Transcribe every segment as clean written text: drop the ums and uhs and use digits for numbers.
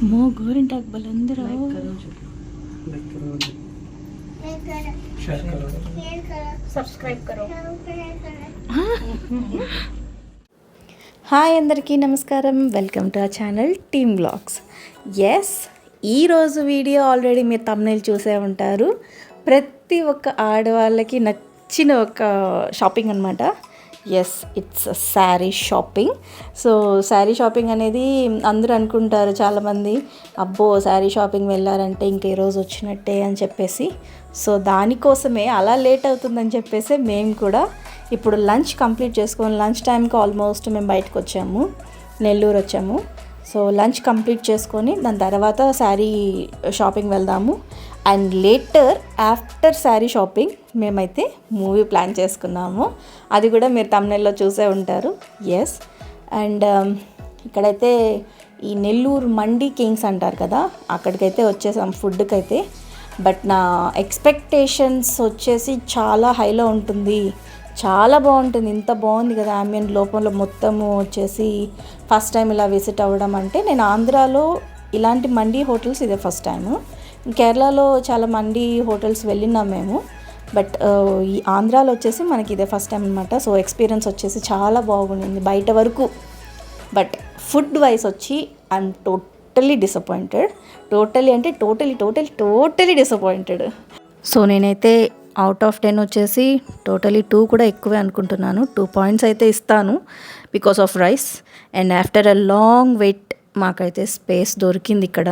మో గోరింటాకు బలందరూ సబ్స్క్రైబ్ కరో. హాయ్ అందరికీ నమస్కారం, welcome to our channel team vlogs. Yes, ఈరోజు వీడియో ఆల్రెడీ మీరు థంబ్నెయిల్ చూసే ఉంటారు. ప్రతి ఒక్క ఆడవాళ్ళకి నచ్చిన ఒక షాపింగ్ అనమాట. Yes, it's sari shopping. So sari shopping అనేది అందరూ అనుకుంటారు చాలామంది, అబ్బో శారీ షాపింగ్ వెళ్ళారంటే ఇంక ఈరోజు వచ్చినట్టే అని చెప్పేసి. సో దానికోసమే అలా లేట్ అవుతుందని చెప్పేసి మేము కూడా ఇప్పుడు లంచ్ కంప్లీట్ చేసుకొని, లంచ్ టైంకి ఆల్మోస్ట్ మేము బయటకు వచ్చాము, నెల్లూరు వచ్చాము. సో లంచ్ కంప్లీట్ చేసుకొని దాని తర్వాత శారీ షాపింగ్ వెళ్దాము. And later after sari shopping మేమైతే మూవీ ప్లాన్ చేసుకున్నాము. అది కూడా మీరు థంబ్నెయిల్లో చూసే ఉంటారు. ఎస్, అండ్ ఇక్కడైతే ఈ నెల్లూరు మండి కింగ్స్ అంటారు కదా, అక్కడికైతే వచ్చేసాం ఫుడ్కి అయితే. బట్ నా ఎక్స్పెక్టేషన్స్ వచ్చేసి చాలా హైలో ఉంటుంది, చాలా బాగుంటుంది. ఇంత బాగుంది కదా ఆంబియన్ లోపల మొత్తము వచ్చేసి. ఫస్ట్ టైం ఇలా విజిట్ అవ్వడం అంటే, నేను ఆంధ్రాలో ఇలాంటి మండీ హోటల్స్ ఇదే ఫస్ట్ టైము. కేరళలో చాలా మండీ హోటల్స్ వెళ్ళినాం మేము, బట్ ఈ ఆంధ్రాలో వచ్చేసి మనకి ఇదే ఫస్ట్ టైం అనమాట. సో ఎక్స్పీరియన్స్ వచ్చేసి చాలా బాగుండింది బయట వరకు. బట్ ఫుడ్ వైజ్ వచ్చి I'm totally disappointed. Totally disappointed. So నేనైతే అవుట్ ఆఫ్ 10 వచ్చేసి టోటలీ 2 కూడా ఎక్కువే అనుకుంటున్నాను. 2 పాయింట్స్ అయితే ఇస్తాను because of rice. And after a long wait మాకైతే స్పేస్ దొరికింది ఇక్కడ.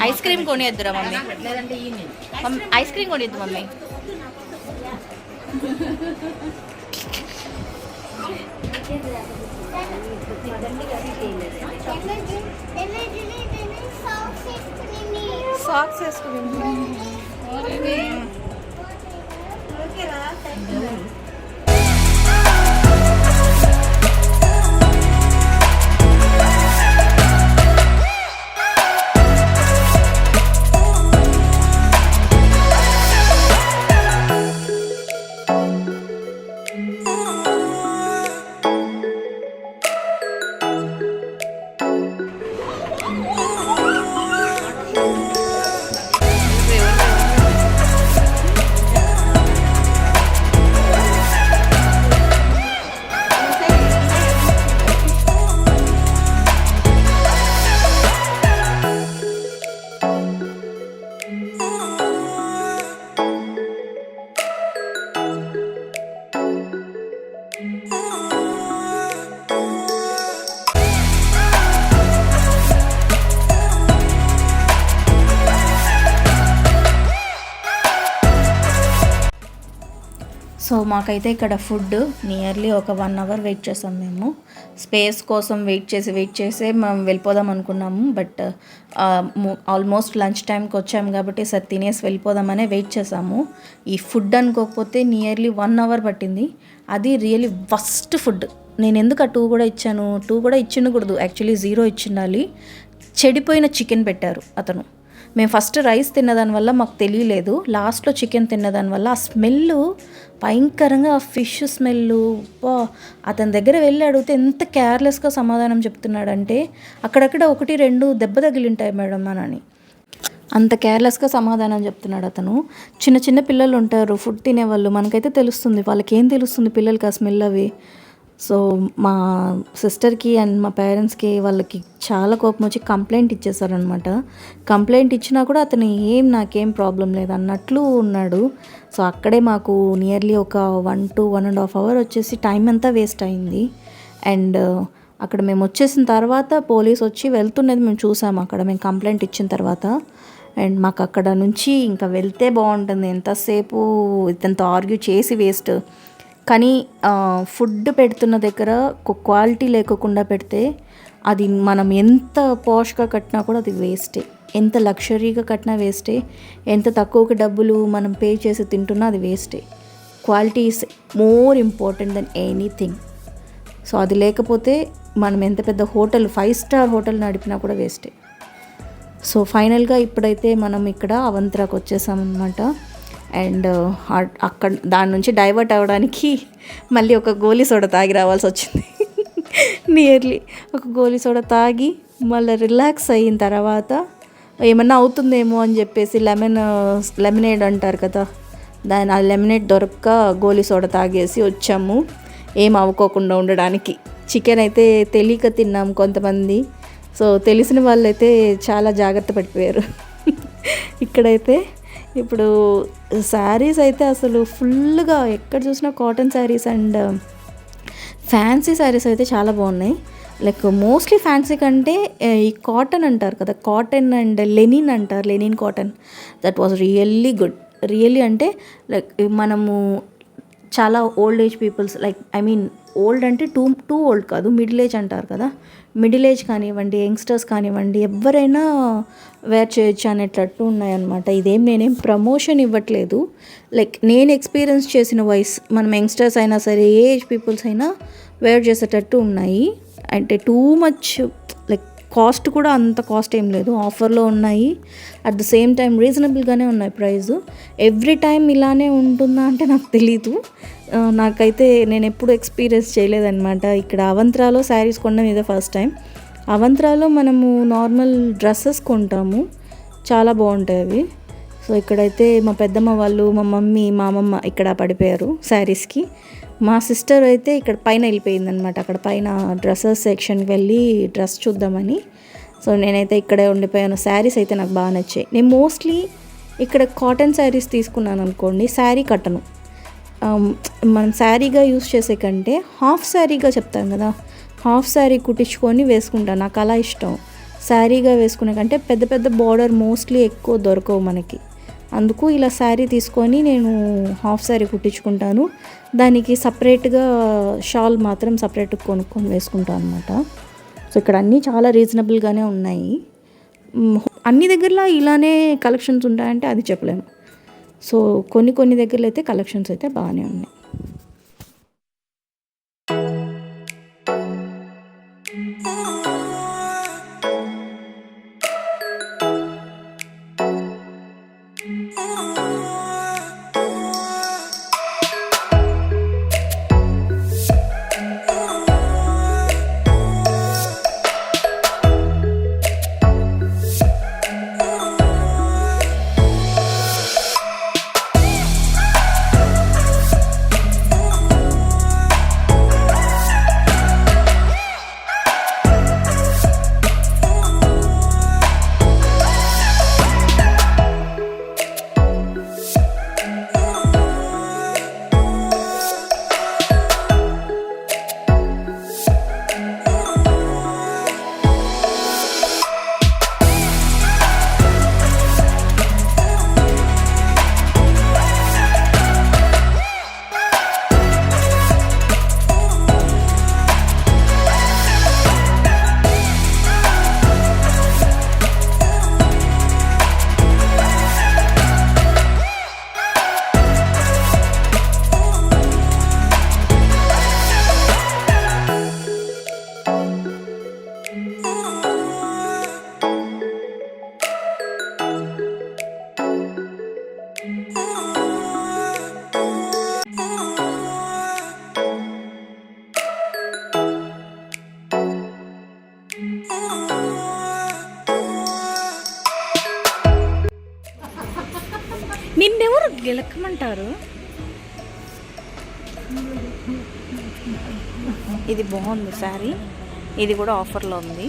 ఐస్ క్రీమ్ కొనియద్దురా మమ్మీ, ఐస్ క్రీమ్ కొనియద్దు మమ్మీ. సాక్స్ వేసుకుని సో మాకైతే ఇక్కడ ఫుడ్ నియర్లీ ఒక 1 అవర్ వెయిట్ చేసాం మేము. స్పేస్ కోసం వెయిట్ చేసి మేము వెళ్ళిపోదాం అనుకున్నాము. బట్ ఆల్మోస్ట్ లంచ్ టైంకి వచ్చాము కాబట్టి సరే తినేసి వెళ్ళిపోదామనే వెయిట్ చేసాము. ఈ ఫుడ్ అనుకోకపోతే నియర్లీ 1 అవర్ పట్టింది. అది రియలీ ఫస్ట్ ఫుడ్. నేను ఎందుకు 2 కూడా ఇచ్చాను, 2 కూడా ఇచ్చిండకూడదు, యాక్చువల్లీ 0 ఇచ్చిండాలి. చెడిపోయిన చికెన్ పెట్టారు అతను. మేము ఫస్ట్ రైస్ తిన్నదానివల్ల మాకు తెలియలేదు, లాస్ట్లో చికెన్ తిన్నదానివల్ల ఆ స్మెల్ భయంకరంగా, ఆ ఫిష్ స్మెల్. అతని దగ్గర వెళ్ళి అడిగితే ఎంత కేర్లెస్గా సమాధానం చెప్తున్నాడంటే, అక్కడక్కడ 1-2 దెబ్బ తగిలింటాయి మేడం అని అంత కేర్లెస్గా సమాధానం చెప్తున్నాడు అతను. చిన్న పిల్లలు ఉంటారు ఫుడ్ తినేవాళ్ళు, మనకైతే తెలుస్తుంది, వాళ్ళకి ఏం తెలుస్తుంది పిల్లలకి ఆ స్మెల్ అవి. సో మా సిస్టర్కి అండ్ మా పేరెంట్స్కి వాళ్ళకి చాలా కోపం వచ్చి కంప్లైంట్ ఇచ్చేసారనమాట. కంప్లైంట్ ఇచ్చినా కూడా అతను నాకేం ప్రాబ్లం లేదు అన్నట్లు ఉన్నాడు. సో అక్కడే మాకు నియర్లీ ఒక 1 to 1.5 అవర్ వచ్చేసి టైం అంతా వేస్ట్ అయింది. అండ్ అక్కడ మేము వచ్చేసిన తర్వాత పోలీస్ వచ్చి వెళ్తున్నది మేము చూసాము. అక్కడ మేము కంప్లైంట్ ఇచ్చిన తర్వాత. అండ్ మాకు అక్కడ నుంచి ఇంకా వెళ్తే బాగుంటుంది, ఎంతసేపు ఇదంతా ఆర్గ్యూ చేసి వేస్ట్. కానీ ఫుడ్ పెడుతున్న దగ్గర క్వాలిటీ లేకుండా పెడితే అది మనం ఎంత పాష్గా కట్టినా కూడా అది వేస్టే. ఎంత లగ్జరీగా కట్టినా వేస్టే. ఎంత తక్కువకి డబ్బులు మనం పే చేసి తింటున్నా అది వేస్టే. Quality is more important than anything. So అది లేకపోతే మనం ఎంత పెద్ద హోటల్ 5 స్టార్ హోటల్ నడిపినా కూడా వేస్టే. సో ఫైనల్గా ఇప్పుడైతే మనం ఇక్కడ అవంతరాకు వచ్చేసామన్నమాట. అండ్ అక్కడ దాని నుంచి డైవర్ట్ అవ్వడానికి మళ్ళీ ఒక గోలీ సోడా తాగి రావాల్సి వచ్చింది. నియర్లీ ఒక గోలీ సోడా తాగి మళ్ళీ రిలాక్స్ అయిన తర్వాత ఏమన్నా అవుతుందేమో అని చెప్పేసి లెమనేడ్ అంటారు కదా, దాని ఆ లెమనేడ్ దొరక్క గోలీ సోడా తాగేసి వచ్చాము ఏం అవ్వకోకుండా ఉండడానికి. చికెన్ అయితే తెలియక తిన్నాం కొంతమంది. సో తెలిసిన వాళ్ళైతే చాలా జాగ్రత్త పడిపోయారు. ఇక్కడైతే ఇప్పుడు శారీస్ అయితే అసలు ఫుల్గా ఎక్కడ చూసినా cotton saris and fancy saris అయితే చాలా బాగున్నాయి. లైక్ మోస్ట్లీ ఫ్యాన్సీ కంటే ఈ కాటన్ అంటారు కదా, కాటన్ అండ్ లెనిన్ అంటారు, linen cotton, that was really good. Really అంటే లైక్ మనము చాలా old age peoples, like I mean old అంటే టూ ఓల్డ్ కాదు, మిడిల్ ఏజ్ అంటారు కదా, మిడిల్ ఏజ్ కానివ్వండి, యంగ్స్టర్స్ కానివ్వండి, ఎవరైనా వేర్ చేయొచ్చు అనేటట్టు ఉన్నాయన్నమాట. ఇదేం నేనేం ప్రమోషన్ ఇవ్వట్లేదు, లైక్ నేను ఎక్స్పీరియన్స్ చేసిన వైస్ మనం యంగ్స్టర్స్ అయినా సరే ఏ ఏజ్ పీపుల్స్ అయినా వేర్ చేసేటట్టు ఉన్నాయి. అంటే టూ మచ్ లైక్ కాస్ట్ కూడా అంత కాస్ట్ ఏం లేదు, ఆఫర్లో ఉన్నాయి. అట్ ద సేమ్ టైం రీజనబుల్గానే ఉన్నాయి ప్రైస్. ఎవ్రీ టైం ఇలానే ఉంటుందా అంటే నాకు తెలీదు. నాకైతే నేను ఎప్పుడు ఎక్స్పీరియన్స్ చేయలేదన్నమాట. ఇక్కడ అవంతరాలో శారీస్ కొనడం ఇదే ఫస్ట్ టైం. అవంతరాలో మనము నార్మల్ డ్రెస్సెస్ కొంటాము, చాలా బాగుంటాయి అవి. సో ఇక్కడైతే మా పెద్దమ్మ వాళ్ళు, మా మమ్మీ, మా అమ్మమ్మ ఇక్కడ పడిపోయారు శారీస్కి. మా సిస్టర్ అయితే ఇక్కడ పైన వెళ్ళిపోయిందనమాట, అక్కడ పైన డ్రెస్సెస్ సెక్షన్కి వెళ్ళి డ్రెస్ చూద్దామని. సో నేనైతే ఇక్కడే ఉండిపోయాను. శారీస్ అయితే నాకు బాగా నచ్చాయి. నేను మోస్ట్లీ ఇక్కడ కాటన్ శారీస్ తీసుకున్నాను అనుకోండి, శారీ కట్టను. మనం శారీగా యూస్ చేసే కంటే హాఫ్ శారీగా చెప్తాం కదా, హాఫ్ శారీ కుట్టించుకొని వేసుకుంటాను, నాకు అలా ఇష్టం. శారీగా వేసుకునే కంటే పెద్ద పెద్ద బార్డర్ మోస్ట్లీ ఎక్కువ దొరకవు మనకి, అందుకు ఇలా శారీ తీసుకొని నేను హాఫ్ శారీ కుట్టించుకుంటాను. దానికి సపరేట్గా షాల్ మాత్రం సపరేట్గా కొనుక్కొని వేసుకుంటాను అనమాట. సో ఇక్కడ అన్నీ చాలా రీజనబుల్గానే ఉన్నాయి. అన్ని దగ్గరలో ఇలానే కలెక్షన్స్ ఉంటాయంటే అది చెప్పలేము. సో కొన్ని దగ్గరలో అయితే కలెక్షన్స్ అయితే బాగానే ఉన్నాయి. నిన్నెవరు గెలకమంటారు? ఇది బాగుంది శారీ, ఇది కూడా ఆఫర్లో ఉంది.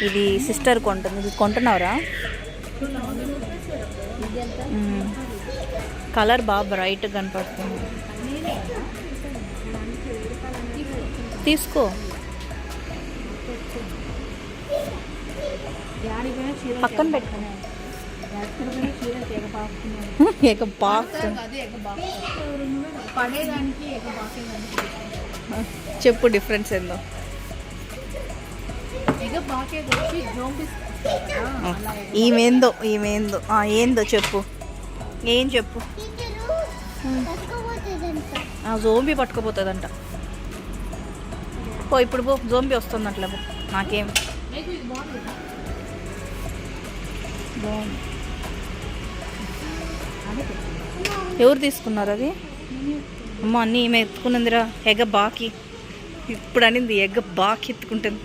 ఇది సిస్టర్ కొంటుంది, ఇది కొంటున్నారా? కలర్ బాగా బ్రైట్గా కనపడుతుంది, తీసుకో. పక్కన పెట్టుకున్నాను ఎగ బాక్ పడేదానికి చెప్పు డిఫరెన్స్ ఏందో. ఈమెందో ఏందో చెప్పు, ఏం చెప్పు. జోంబీ పట్టుకుపోతుందంట. పో ఇప్పుడు పో, జోంబీ వస్తుందంటలే పో. నాకేం బాగుంది. ఎవరు తీసుకున్నారు అది? అమ్మ అన్నీ ఈమె ఎత్తుకున్నదిరా. ఎగ బాకి ఇప్పుడు అనింది, ఎగ్గ బాకి ఎత్తుకుంటుంది.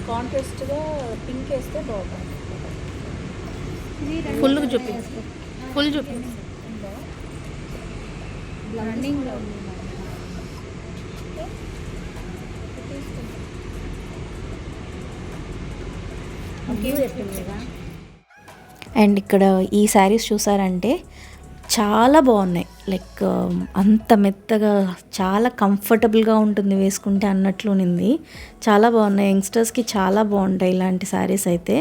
కాంట్రాస్ట్గా పింక్ వేస్తే బాగుంటుంది. ఫుల్గా చూపి, ఫుల్ చూపి. అండ్ ఇక్కడ ఈ శారీస్ చూసారంటే చాలా బాగున్నాయి. లైక్ అంత మెత్తగా చాలా కంఫర్టబుల్గా ఉంటుంది వేసుకుంటే అన్నట్లు ఉంది. చాలా బాగున్నాయి. యంగ్స్టర్స్కి చాలా బాగుంటాయి ఇలాంటి శారీస్ అయితే.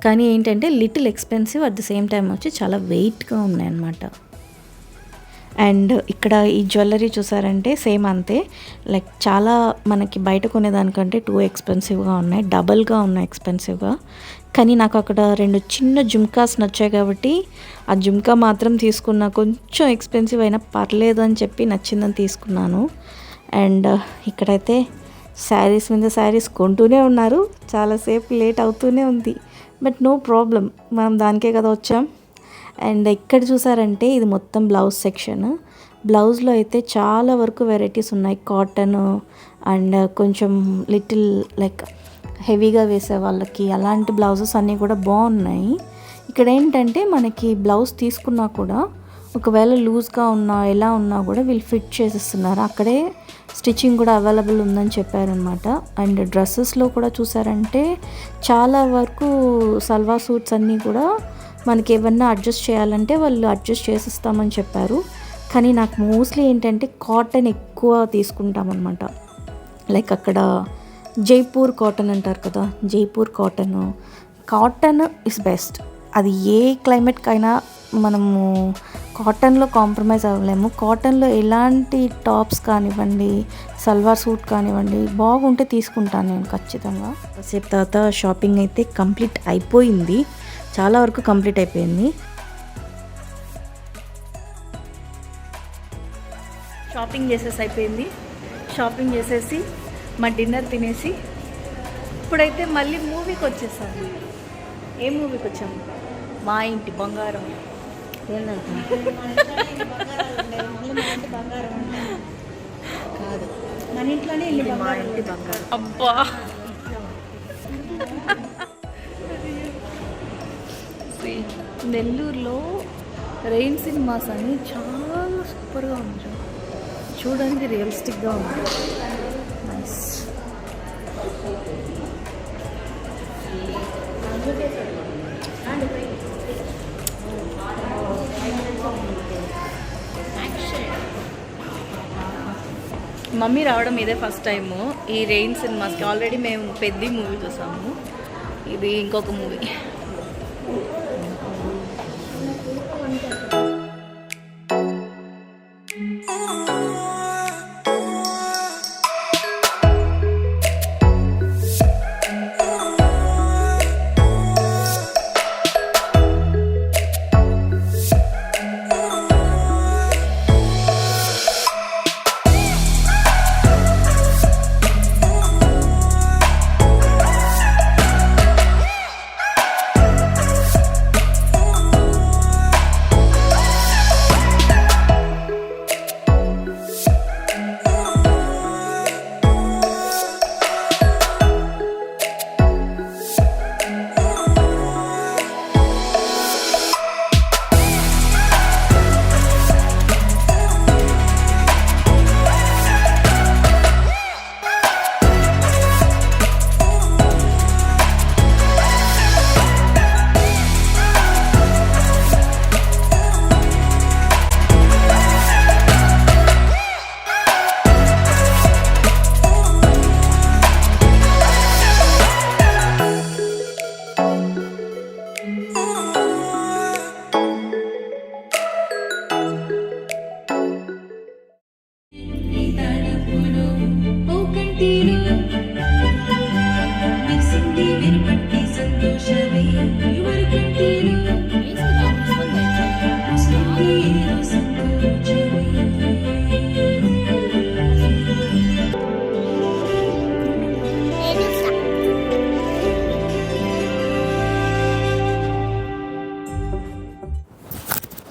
కానీ ఏంటంటే little expensive, at the same time వచ్చి చాలా వెయిట్గా ఉన్నాయి అన్నమాట. అండ్ ఇక్కడ ఈ జ్యువెలరీ చూసారంటే సేమ్ అంతే. లైక్ చాలా మనకి బయట కొనేదానికంటే టూ ఎక్స్పెన్సివ్గా ఉన్నాయి, డబల్గా ఉన్నాయి ఎక్స్పెన్సివ్గా. కానీ నాకు అక్కడ 2 చిన్న జుమ్కాస్ నచ్చాయి కాబట్టి ఆ జుమ్కా మాత్రం తీసుకున్నా. కొంచెం ఎక్స్పెన్సివ్ అయినా పర్లేదు అని చెప్పి నచ్చిందని తీసుకున్నాను. అండ్ ఇక్కడైతే శారీస్ మీద శారీస్ కొంటూనే ఉన్నారు. చాలాసేపు లేట్ అవుతూనే ఉంది. బట్ నో ప్రాబ్లం, మనం దానికే కదా వచ్చాం. అండ్ ఇక్కడ చూసారంటే ఇది మొత్తం బ్లౌజ్ సెక్షన్. బ్లౌజ్లో అయితే చాలా వరకు వెరైటీస్ ఉన్నాయి. కాటన్ అండ్ కొంచెం లిటిల్ లైక్ హెవీగా వేసే వాళ్ళకి అలాంటి బ్లౌజెస్ అన్నీ కూడా బాగున్నాయి. ఇక్కడ ఏంటంటే మనకి బ్లౌజ్ తీసుకున్నా కూడా ఒకవేళ లూజ్గా ఉన్నా ఎలా ఉన్నా కూడా వీళ్ళు ఫిట్ చేసిస్తున్నారు. అక్కడే స్టిచ్చింగ్ కూడా అవైలబుల్ ఉందని చెప్పారనమాట. అండ్ డ్రెస్సెస్లో కూడా చూసారంటే చాలా వరకు సల్వార్ సూట్స్ అన్నీ కూడా మనకి ఏమన్నా అడ్జస్ట్ చేయాలంటే వాళ్ళు అడ్జస్ట్ చేసిస్తామని చెప్పారు. కానీ నాకు మోస్ట్లీ ఏంటంటే కాటన్ ఎక్కువ తీసుకుంటామన్నమాట. లైక్ అక్కడ జైపూర్ కాటన్ అంటారు కదా, జైపూర్ కాటన్ ఇస్ బెస్ట్. అది ఏ క్లైమేట్కైనా మనము కాటన్లో కాంప్రమైజ్ అవ్వలేము. కాటన్లో ఎలాంటి టాప్స్ కానివ్వండి, సల్వార్ సూట్ కానివ్వండి బాగుంటే తీసుకుంటాను నేను ఖచ్చితంగా. కాసేపు తర్వాత షాపింగ్ అయితే కంప్లీట్ అయిపోయింది, చాలా వరకు కంప్లీట్ అయిపోయింది. షాపింగ్ చేసేసి మా డిన్నర్ తినేసి ఇప్పుడైతే మళ్ళీ మూవీకి వచ్చేసాము. ఏ మూవీకి వచ్చాము? మా ఇంటి బంగారం. కాదు, మన ఇంట్లోనే మా ఇంటి బంగారం. అబ్బా నెల్లూరులో రెయిన్ సినిమాస్ అని చాలా సూపర్గా ఉంది. చూడడానికి రియలిస్టిక్గా ఉంది. నైస్. మమ్మీ రావడం ఇదే ఫస్ట్ టైము ఈ రెయిన్ సినిమాస్కి. ఆల్రెడీ మేము పెద్ద మూవీ చూసాము, ఇది ఇంకొక మూవీ.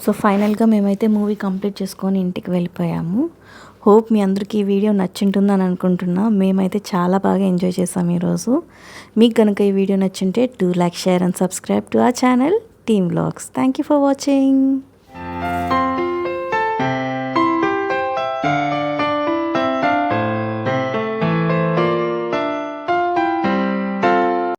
సో ఫైనల్గా మేమైతే మూవీ కంప్లీట్ చేసుకొని ఇంటికి వెళ్ళిపోయాము. హోప్ మీ అందరికీ ఈ వీడియో నచ్చుంటుందని అనుకుంటున్నా. మేమైతే చాలా బాగా ఎంజాయ్ చేసాం ఈరోజు. మీకు కనుక ఈ వీడియో నచ్చుంటే do like, share and subscribe to our channel team vlogs. Thank you for watching.